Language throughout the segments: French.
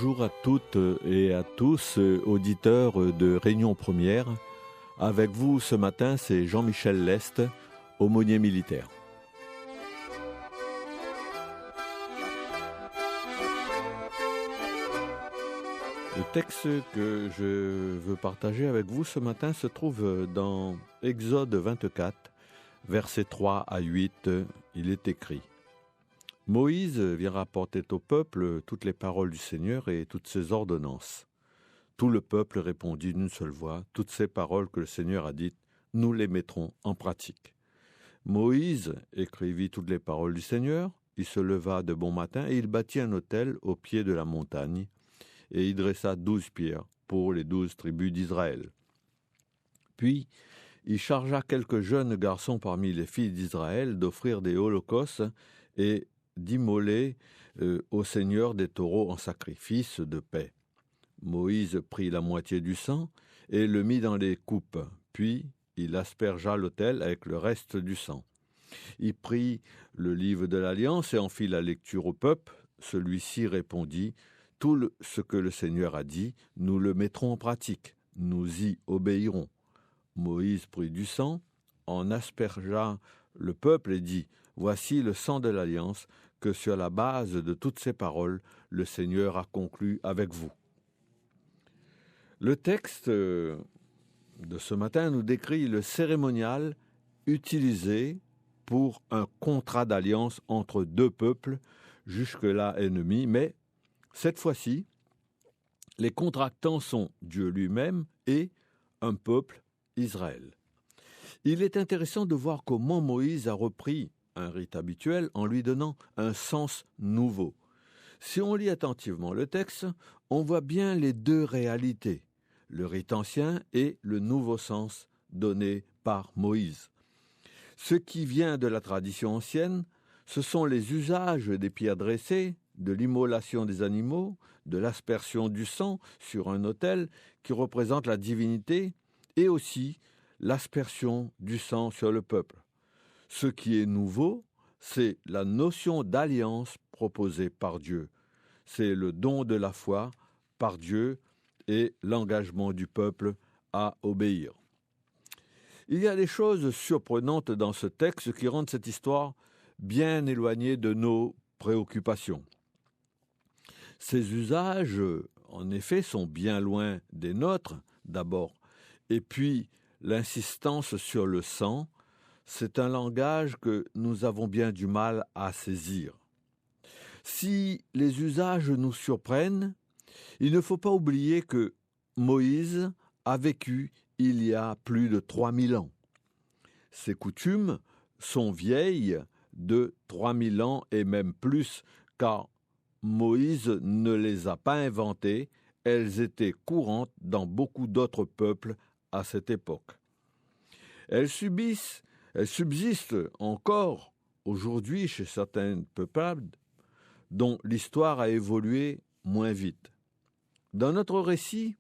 Bonjour à toutes et à tous, auditeurs de Réunion Première. Avec vous ce matin, c'est Jean-Michel Lest, aumônier militaire. Le texte que je veux partager avec vous ce matin se trouve dans Exode 24, versets 3 à 8. Il est écrit: Moïse vient rapporter au peuple toutes les paroles du Seigneur et toutes ses ordonnances. Tout le peuple répondit d'une seule voix: toutes ces paroles que le Seigneur a dites, nous les mettrons en pratique. Moïse écrivit toutes les paroles du Seigneur. Il se leva de bon matin et il bâtit un autel au pied de la montagne. Et il dressa 12 pierres pour les 12 tribus d'Israël. Puis, il chargea quelques jeunes garçons parmi les filles d'Israël d'offrir des holocaustes et d'immoler au Seigneur des taureaux en sacrifice de paix. Moïse prit la moitié du sang et le mit dans les coupes, puis il aspergea l'autel avec le reste du sang. Il prit le livre de l'Alliance et en fit la lecture au peuple. Celui-ci répondit: tout ce que le Seigneur a dit, nous le mettrons en pratique, nous y obéirons. Moïse prit du sang, en aspergea le peuple et dit: voici le sang de l'Alliance que sur la base de toutes ces paroles, le Seigneur a conclu avec vous. Le texte de ce matin nous décrit le cérémonial utilisé pour un contrat d'alliance entre deux peuples, jusque-là ennemis, mais cette fois-ci, les contractants sont Dieu lui-même et un peuple, Israël. Il est intéressant de voir comment Moïse a repris un rite habituel en lui donnant un sens nouveau. Si on lit attentivement le texte, on voit bien les deux réalités, le rite ancien et le nouveau sens donné par Moïse. Ce qui vient de la tradition ancienne, ce sont les usages des pierres dressées, de l'immolation des animaux, de l'aspersion du sang sur un autel qui représente la divinité, et aussi l'aspersion du sang sur le peuple. Ce qui est nouveau, c'est la notion d'alliance proposée par Dieu. C'est le don de la foi par Dieu et l'engagement du peuple à obéir. Il y a des choses surprenantes dans ce texte qui rendent cette histoire bien éloignée de nos préoccupations. Ces usages, en effet, sont bien loin des nôtres, d'abord. Et puis, l'insistance sur le sang, c'est un langage que nous avons bien du mal à saisir. Si les usages nous surprennent, il ne faut pas oublier que Moïse a vécu il y a plus de 3000 ans. Ces coutumes sont vieilles de 3000 ans et même plus, car Moïse ne les a pas inventées, elles étaient courantes dans beaucoup d'autres peuples à cette époque. Elles subsistent encore aujourd'hui chez certains peuples dont l'histoire a évolué moins vite. Dans notre récit,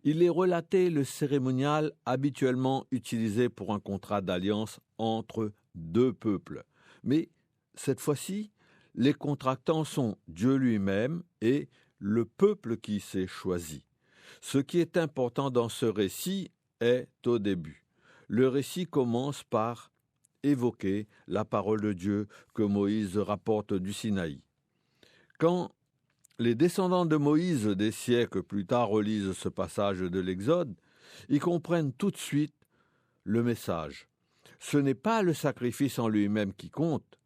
il est relaté le cérémonial habituellement utilisé pour un contrat d'alliance entre deux peuples. Mais cette fois-ci, les contractants sont Dieu lui-même et le peuple qui s'est choisi. Ce qui est important dans ce récit est au début. Le récit commence par évoquer la parole de Dieu que Moïse rapporte du Sinaï. Quand les descendants de Moïse des siècles plus tard relisent ce passage de l'Exode, ils comprennent tout de suite le message. Ce n'est pas le sacrifice en lui-même qui compte.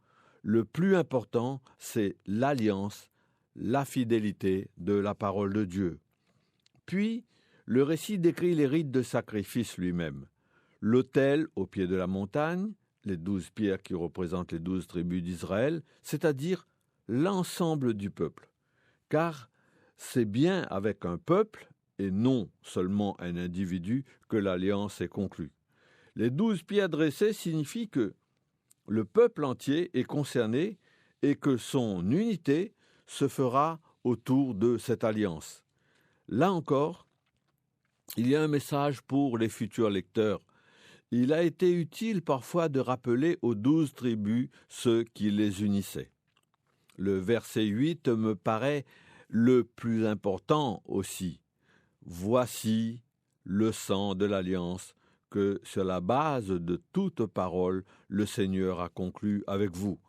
Le plus important, c'est l'alliance, la fidélité de la parole de Dieu. Puis, le récit décrit les rites de sacrifice lui-même. L'autel au pied de la montagne, les 12 pierres qui représentent les 12 tribus d'Israël, c'est-à-dire l'ensemble du peuple. Car c'est bien avec un peuple, et non seulement un individu, que l'alliance est conclue. Les 12 pierres dressées signifient que le peuple entier est concerné et que son unité se fera autour de cette alliance. Là encore, il y a un message pour les futurs lecteurs. Il a été utile parfois de rappeler aux 12 tribus ce qui les unissait. Le verset 8 me paraît le plus important aussi. Voici le sang de l'alliance que, sur la base de toute parole, le Seigneur a conclu avec vous.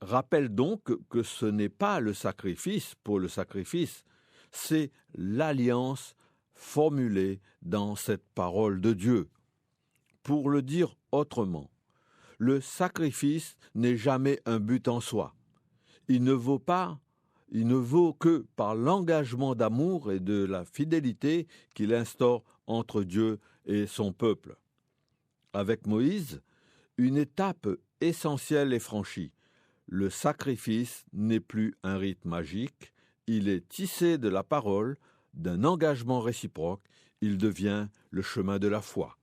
Rappelle donc que ce n'est pas le sacrifice pour le sacrifice, c'est l'alliance formulée dans cette parole de Dieu. Pour le dire autrement, le sacrifice n'est jamais un but en soi. Il ne vaut que par l'engagement d'amour et de la fidélité qu'il instaure entre Dieu et son peuple. Avec Moïse, une étape essentielle est franchie. Le sacrifice n'est plus un rite magique, il est tissé de la parole, d'un engagement réciproque, il devient le chemin de la foi.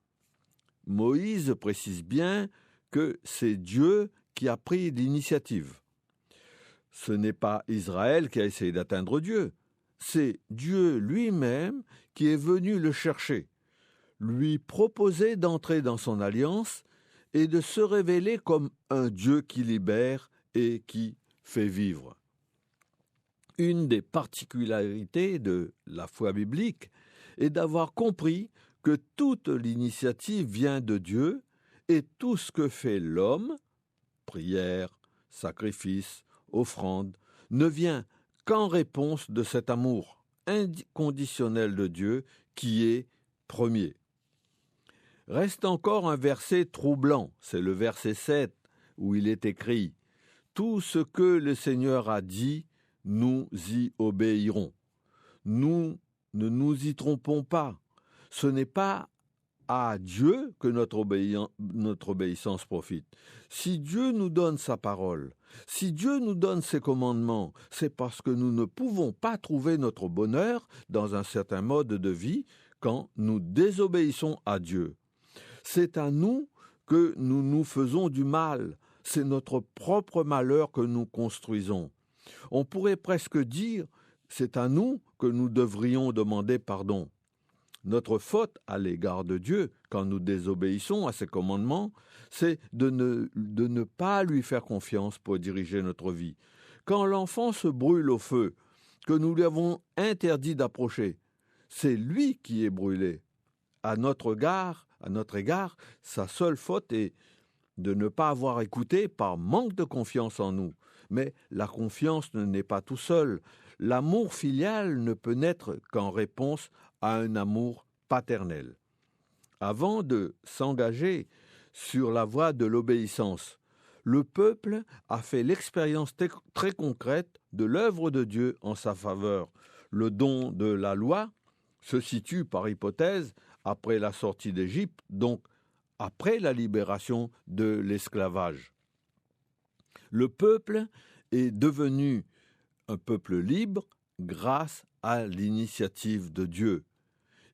Moïse précise bien que c'est Dieu qui a pris l'initiative. Ce n'est pas Israël qui a essayé d'atteindre Dieu, c'est Dieu lui-même qui est venu le chercher, lui proposer d'entrer dans son alliance et de se révéler comme un Dieu qui libère et qui fait vivre. Une des particularités de la foi biblique est d'avoir compris que toute l'initiative vient de Dieu et tout ce que fait l'homme, prière, sacrifice, offrande, ne vient qu'en réponse de cet amour inconditionnel de Dieu qui est premier. Reste encore un verset troublant, c'est le verset 7, où il est écrit « Tout ce que le Seigneur a dit, nous y obéirons. » Nous ne nous y trompons pas. Ce n'est pas à Dieu que notre obéissance profite. Si Dieu nous donne sa parole, si Dieu nous donne ses commandements, c'est parce que nous ne pouvons pas trouver notre bonheur dans un certain mode de vie quand nous désobéissons à Dieu. C'est à nous que nous nous faisons du mal. C'est notre propre malheur que nous construisons. On pourrait presque dire, c'est à nous que nous devrions demander pardon. Notre faute à l'égard de Dieu, quand nous désobéissons à ses commandements, c'est de ne pas lui faire confiance pour diriger notre vie. Quand l'enfant se brûle au feu, que nous lui avons interdit d'approcher, c'est lui qui est brûlé. À notre égard, sa seule faute est de ne pas avoir écouté par manque de confiance en nous. Mais la confiance ne naît pas tout seul. L'amour filial ne peut naître qu'en réponse à un amour paternel. Avant de s'engager sur la voie de l'obéissance, le peuple a fait l'expérience très concrète de l'œuvre de Dieu en sa faveur. Le don de la loi se situe par hypothèse après la sortie d'Égypte, donc après la libération de l'esclavage. Le peuple est devenu un peuple libre grâce à l'initiative de Dieu.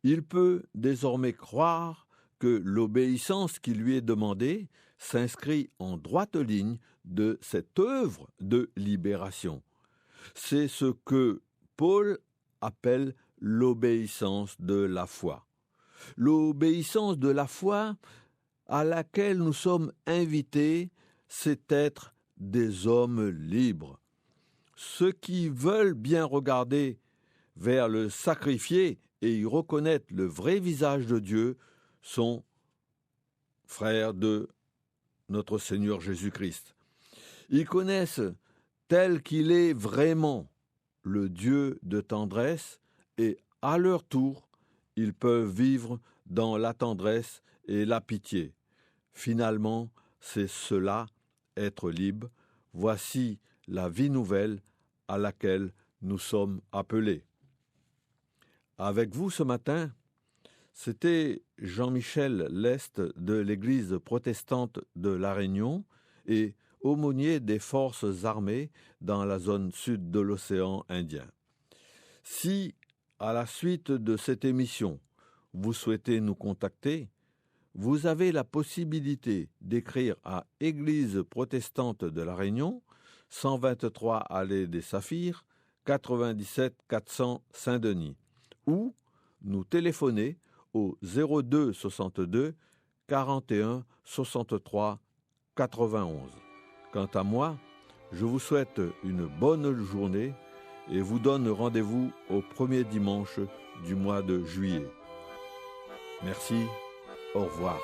Il peut désormais croire que l'obéissance qui lui est demandée s'inscrit en droite ligne de cette œuvre de libération. C'est ce que Paul appelle l'obéissance de la foi. L'obéissance de la foi à laquelle nous sommes invités, c'est être des hommes libres. Ceux qui veulent bien regarder vers le sacrifié et y reconnaître le vrai visage de Dieu sont frères de notre Seigneur Jésus-Christ. Ils connaissent tel qu'il est vraiment le Dieu de tendresse et à leur tour, ils peuvent vivre dans la tendresse et la pitié. Finalement, c'est cela, être libre. Voici la vie nouvelle à laquelle nous sommes appelés. Avec vous ce matin, c'était Jean-Michel Lest de l'Église protestante de La Réunion et aumônier des forces armées dans la zone sud de l'océan Indien. Si, à la suite de cette émission, vous souhaitez nous contacter, vous avez la possibilité d'écrire à Église protestante de La Réunion, 123 allée des Saphirs, 97 400 Saint-Denis, ou nous téléphoner au 02 62 41 63 91. Quant à moi, je vous souhaite une bonne journée et vous donne rendez-vous au premier dimanche du mois de juillet. Merci, au revoir.